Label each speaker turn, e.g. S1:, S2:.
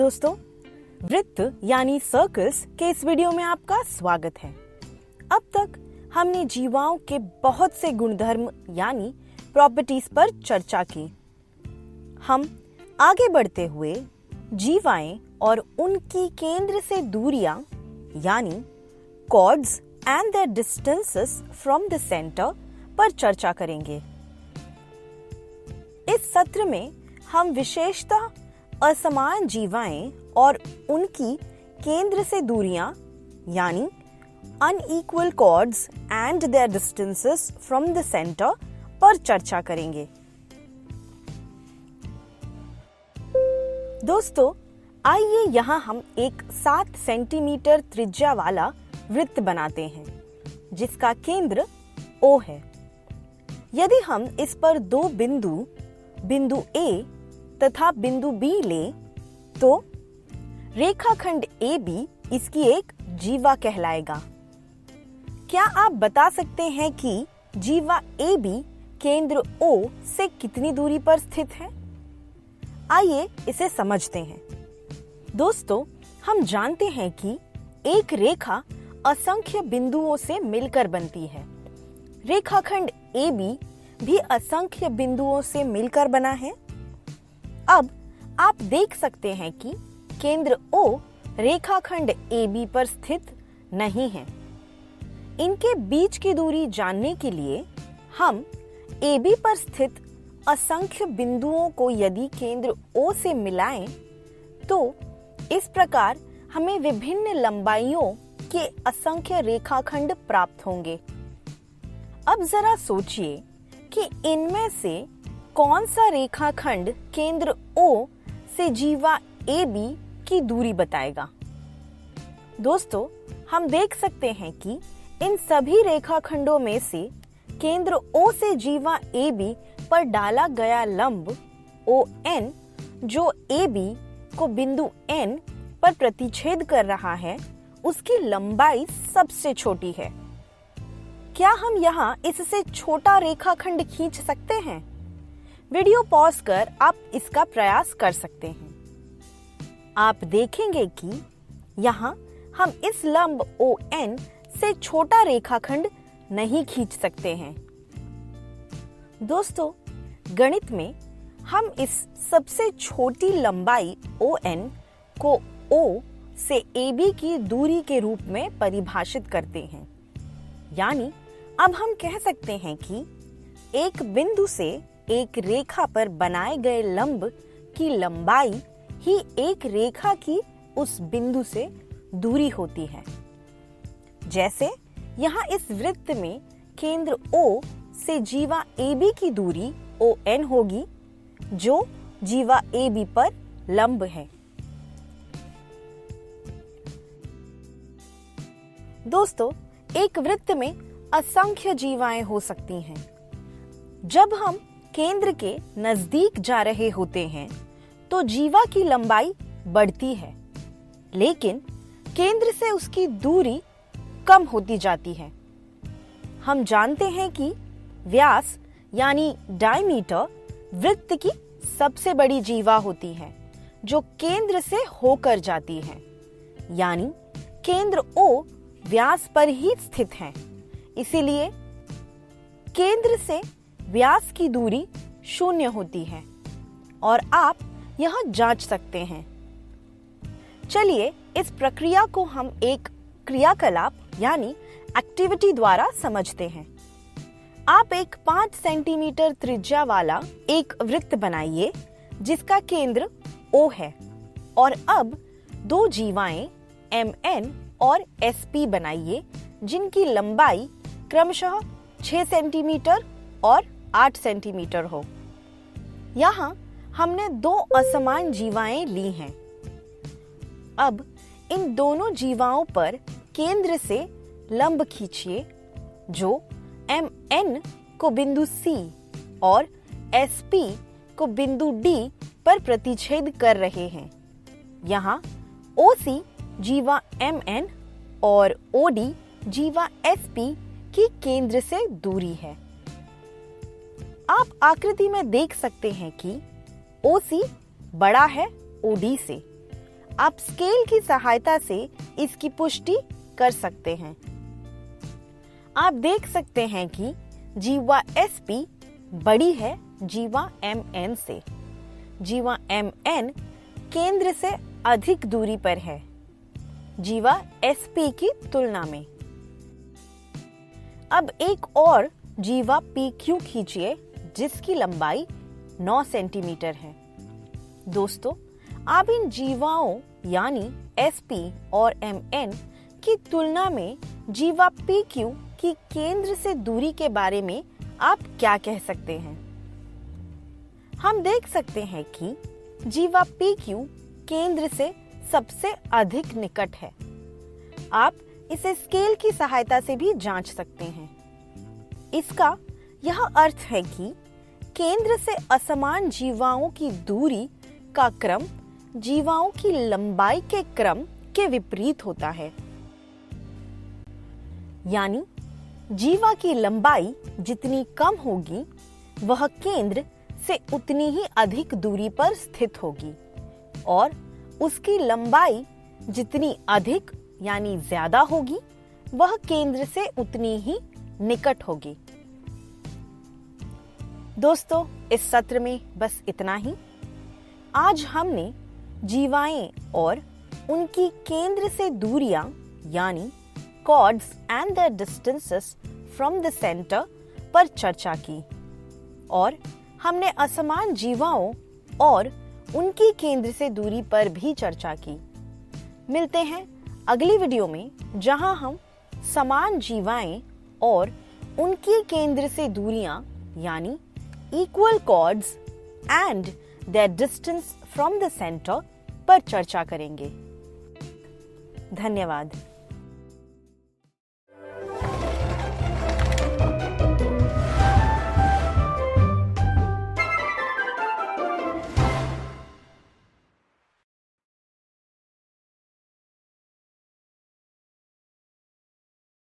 S1: दोस्तों, वृत्त यानी सर्कल्स के इस वीडियो में आपका स्वागत है। अब तक हमने जीवाओं के बहुत से गुणधर्म यानी प्रॉपर्टीज पर चर्चा की। हम आगे बढ़ते हुए जीवाएं और उनकी केंद्र से दूरियां यानी chords and their distances from the centre पर चर्चा करेंगे। इस सत्र में हम विशेषतः असमान जीवाएं और उनकी केंद्र से दूरियां यानी unequal chords and their distances from the centre पर चर्चा करेंगे। दोस्तों, आइए यहाँ हम एक 7 सेंटीमीटर त्रिज्या वाला वृत्त बनाते हैं जिसका केंद्र O है। यदि हम इस पर दो बिंदु A तथा बिंदु B लें तो रेखाखंड AB इसकी एक जीवा कहलाएगा। क्या आप बता सकते हैं कि जीवा AB केंद्र O से कितनी दूरी पर स्थित है? आइए इसे समझते हैं। दोस्तों, हम जानते हैं कि एक रेखा असंख्य बिंदुओं से मिलकर बनती है। रेखाखंड AB भी असंख्य बिंदुओं से मिलकर बना है। अब आप देख सकते हैं कि केंद्र O रेखाखंड AB पर स्थित नहीं है। इनके बीच की दूरी जानने के लिए हम AB पर स्थित असंख्य बिंदुओं को यदि केंद्र O से मिलाएं तो इस प्रकार हमें विभिन्न लंबाइयों के असंख्य रेखाखंड प्राप्त होंगे। अब जरा सोचिए कि इनमें से कौन सा रेखाखंड केंद्र O से जीवा AB की दूरी बताएगा। दोस्तों, हम देख सकते हैं कि इन सभी रेखाखंडों में से केंद्र O से जीवा AB पर डाला गया लंब ON जो AB को बिंदु N पर प्रतिच्छेद कर रहा है, उसकी लंबाई सबसे छोटी है। क्या हम यहाँ इससे छोटा रेखाखंड खींच सकते हैं? वीडियो पॉज कर आप इसका प्रयास कर सकते हैं। आप देखेंगे कि यहाँ हम इस लंब ON से छोटा रेखाखंड नहीं खींच सकते हैं। दोस्तों, गणित में हम इस सबसे छोटी लंबाई ON को O से AB की दूरी के रूप में परिभाषित करते हैं। यानी अब हम कह सकते हैं कि एक बिंदु से एक रेखा पर बनाए गए लंब की लंबाई ही एक रेखा की उस बिंदु से दूरी होती है। जैसे यहाँ इस वृत्त में केंद्र O से जीवा AB की दूरी ON होगी जो जीवा AB पर लंब है। दोस्तों, एक वृत्त में असंख्य जीवाएं हो सकती हैं। जब हम केंद्र के नजदीक जा रहे होते हैं तो जीवा की लंबाई बढ़ती है, लेकिन केंद्र से उसकी दूरी कम होती जाती है। हम जानते हैं कि व्यास यानी डायमीटर वृत्त की सबसे बड़ी जीवा होती है जो केंद्र से होकर जाती है। यानी केंद्र O व्यास पर ही स्थित है, इसीलिए केंद्र से व्यास की दूरी 0 होती है और आप यह जांच सकते हैं। चलिए इस प्रक्रिया को हम एक क्रियाकलाप यानी एक्टिविटी द्वारा समझते हैं। आप एक 5 सेंटीमीटर त्रिज्या वाला एक वृत्त बनाइए जिसका केंद्र O है और अब दो जीवाएं MN और SP बनाइए जिनकी लंबाई क्रमशः 6 सेंटीमीटर और 8 सेंटीमीटर हो। यहाँ हमने दो असमान जीवाएं ली हैं। अब इन दोनों जीवाओं पर केंद्र से लंब खींचिए जो MN को बिंदु C और SP को बिंदु D पर प्रतिच्छेद कर रहे हैं। यहाँ OC जीवा MN और OD जीवा SP की केंद्र से दूरी है। आप आकृति में देख सकते हैं कि OC बड़ा है OD से, आप स्केल की सहायता से इसकी पुष्टि कर सकते हैं। आप देख सकते हैं कि जीवा SP बड़ी है जीवा MN से। जीवा MN केंद्र से अधिक दूरी पर है जीवा SP की तुलना में। अब एक और जीवा PQ खींचिए जिसकी लंबाई 9 सेंटीमीटर है। दोस्तों, आप इन जीवाओं यानी SP और MN की तुलना में जीवा PQ की केंद्र से दूरी के बारे में आप क्या कह सकते हैं? हम देख सकते हैं कि जीवा PQ केंद्र से सबसे अधिक निकट है। आप इसे स्केल की सहायता से भी जांच सकते हैं। इसका यह अर्थ है कि केंद्र से असमान जीवाओं की दूरी का क्रम जीवाओं की लंबाई के क्रम के विपरीत होता है। यानी जीवा की लंबाई जितनी कम होगी वह केंद्र से उतनी ही अधिक दूरी पर स्थित होगी और उसकी लंबाई जितनी अधिक यानी ज्यादा होगी वह केंद्र से उतनी ही निकट होगी। दोस्तों, इस सत्र में बस इतना ही। आज हमने जीवाएं और उनकी केंद्र से दूरियां यानी chords and the distances from the centre पर चर्चा की और हमने असमान जीवाओं और उनकी केंद्र से दूरी पर भी चर्चा की। मिलते हैं अगली वीडियो में जहां हम समान जीवाएं और उनकी केंद्र से दूरियां यानी equal chords and their distance from the centre पर चर्चा करेंगे। धन्यवाद।